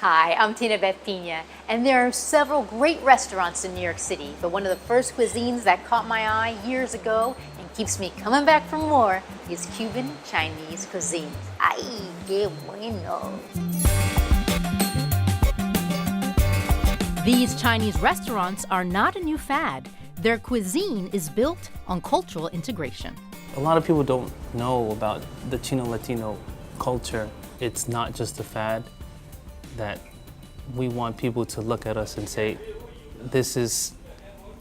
Hi, I'm Tinabeth, and there are several great restaurants in New York City, but one of the first cuisines that caught my eye years ago and keeps me coming back for more is Cuban Chinese cuisine. ¡Ay, qué bueno! These Chinese restaurants are not a new fad. Their cuisine is built on cultural integration. A lot of people don't know about the Chino-Latino culture. It's not just a fad, that we want people to look at us and say, this is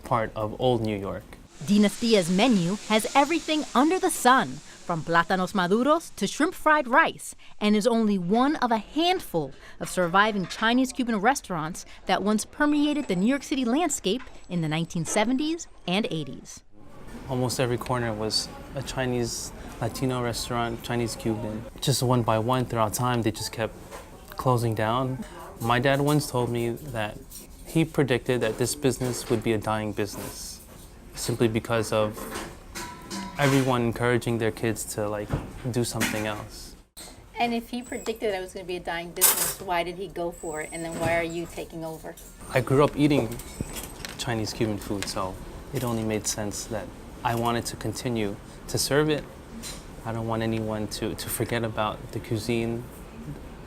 part of old New York. Dinastia's menu has everything under the sun, from plátanos maduros to shrimp fried rice, and is only one of a handful of surviving Chinese-Cuban restaurants that once permeated the New York City landscape in the 1970s and 80s. Almost every corner was a Chinese Latino restaurant, Chinese-Cuban. Just one by one throughout time, they just kept closing down. My dad once told me that he predicted that this business would be a dying business, simply because of everyone encouraging their kids to do something else. And if he predicted that it was going to be a dying business, why did he go for it? And then why are you taking over? I grew up eating Chinese Cuban food, so it only made sense that I wanted to continue to serve it. I don't want anyone to forget about the cuisine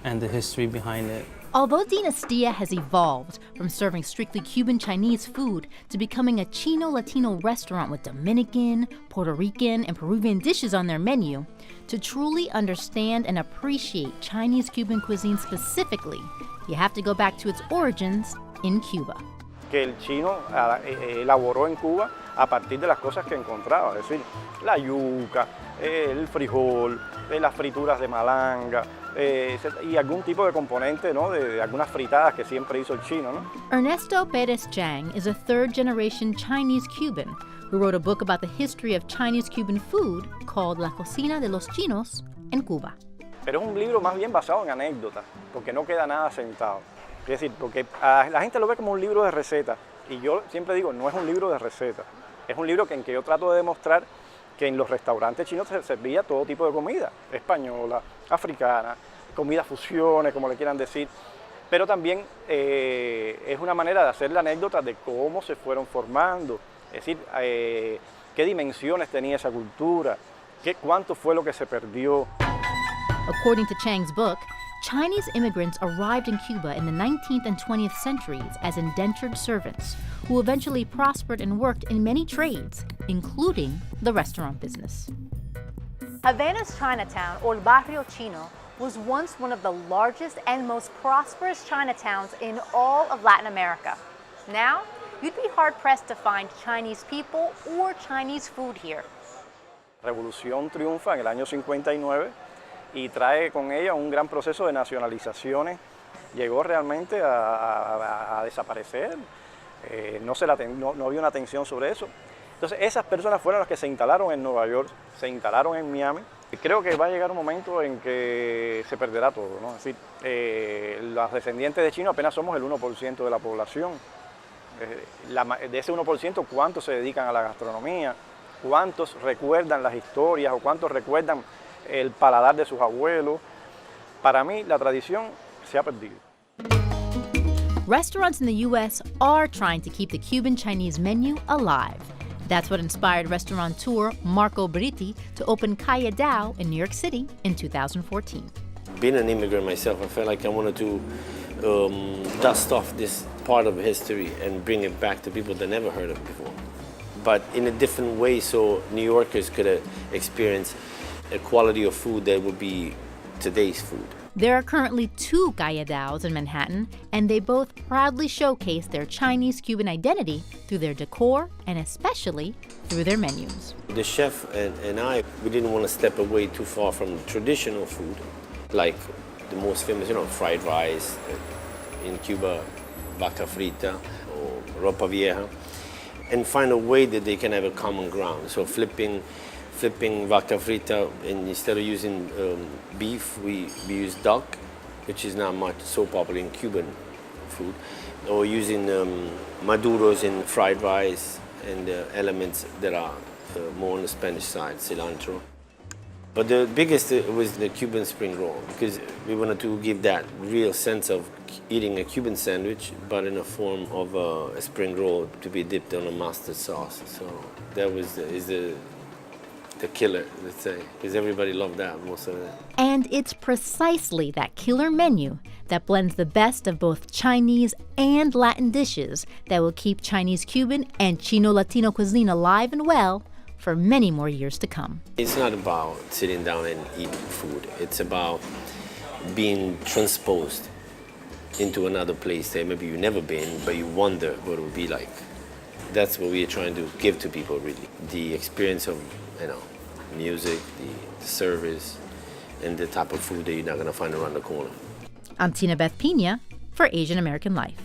and the history behind it. Although Dinastia has evolved from serving strictly Cuban Chinese food to becoming a Chino-Latino restaurant with Dominican, Puerto Rican, and Peruvian dishes on their menu, to truly understand and appreciate Chinese-Cuban cuisine specifically, you have to go back to its origins in Cuba. Que el chino elaboró en Cuba a partir de las cosas que encontraba, es decir, la yuca, el frijol, las frituras de malanga, y algún tipo de componente, ¿no? de algunas fritadas que siempre hizo el chino, ¿no? Ernesto Pérez Chang is a third-generation Chinese-Cuban who wrote a book about the history of Chinese-Cuban food called La Cocina de los Chinos en Cuba. Pero es un libro más bien basado en anécdotas, porque no queda nada sentado. Es decir, porque la gente lo ve como un libro de recetas, y yo siempre digo, no es un libro de recetas, es un libro en que yo trato de demostrar que en los restaurantes chinos se servía todo tipo de comida, española, africana, comida fusiones, como le quieran decir, pero también es una manera de hacer la anécdota de cómo se fueron formando, es decir, qué dimensiones tenía esa cultura, cuánto fue lo que se perdió. According to Chang's book, Chinese immigrants arrived in Cuba in the 19th and 20th centuries as indentured servants who eventually prospered and worked in many trades, including the restaurant business. Havana's Chinatown, or Barrio Chino, was once one of the largest and most prosperous Chinatowns in all of Latin America. Now, you'd be hard-pressed to find Chinese people or Chinese food here. La revolución triunfa en el año 59 y trae con ella un gran proceso de nacionalizaciones. Llegó realmente a desaparecer, no había una atención sobre eso. Entonces esas personas fueron las que se instalaron en Nueva York, se instalaron en Miami. Y creo que va a llegar un momento en que se perderá todo, ¿no? Es decir, los descendientes de chinos apenas somos el 1% de la población. De ese 1%, ¿cuántos se dedican a la gastronomía? ¿Cuántos recuerdan las historias o cuántos recuerdan el paladar de sus abuelos? Para mí, la tradición se ha perdido. Restaurants in the U.S. are trying to keep the Cuban Chinese menu alive. That's what inspired restaurateur Marco Britti to open Calle Dao in New York City in 2014. Being an immigrant myself, I felt like I wanted to dust off this part of history and bring it back to people that never heard of it before, but in a different way so New Yorkers could experience a quality of food that would be today's food. There are currently 2 Calle Daos in Manhattan, and they both proudly showcase their Chinese-Cuban identity through their decor and especially through their menus. The chef and I, we didn't want to step away too far from traditional food, like the most famous, fried rice in Cuba, vaca frita or ropa vieja, and find a way that they can have a common ground. So flipping vaca frita, and instead of using beef, we use duck, which is not much so popular in Cuban food, or using maduros in fried rice and elements that are more on the Spanish side, cilantro. But the biggest was the Cuban spring roll, because we wanted to give that real sense of eating a Cuban sandwich, but in a form of a spring roll to be dipped on a mustard sauce. So that was the killer, let's say, because everybody loved that, most of it. And it's precisely that killer menu that blends the best of both Chinese and Latin dishes that will keep Chinese Cuban and Chino-Latino cuisine alive and well for many more years to come. It's not about sitting down and eating food. It's about being transposed into another place that maybe you've never been, but you wonder what it would be like. That's what we're trying to give to people, really. The experience of, music, the service, and the type of food that you're not going to find around the corner. I'm Tinabeth Pina for Asian American Life.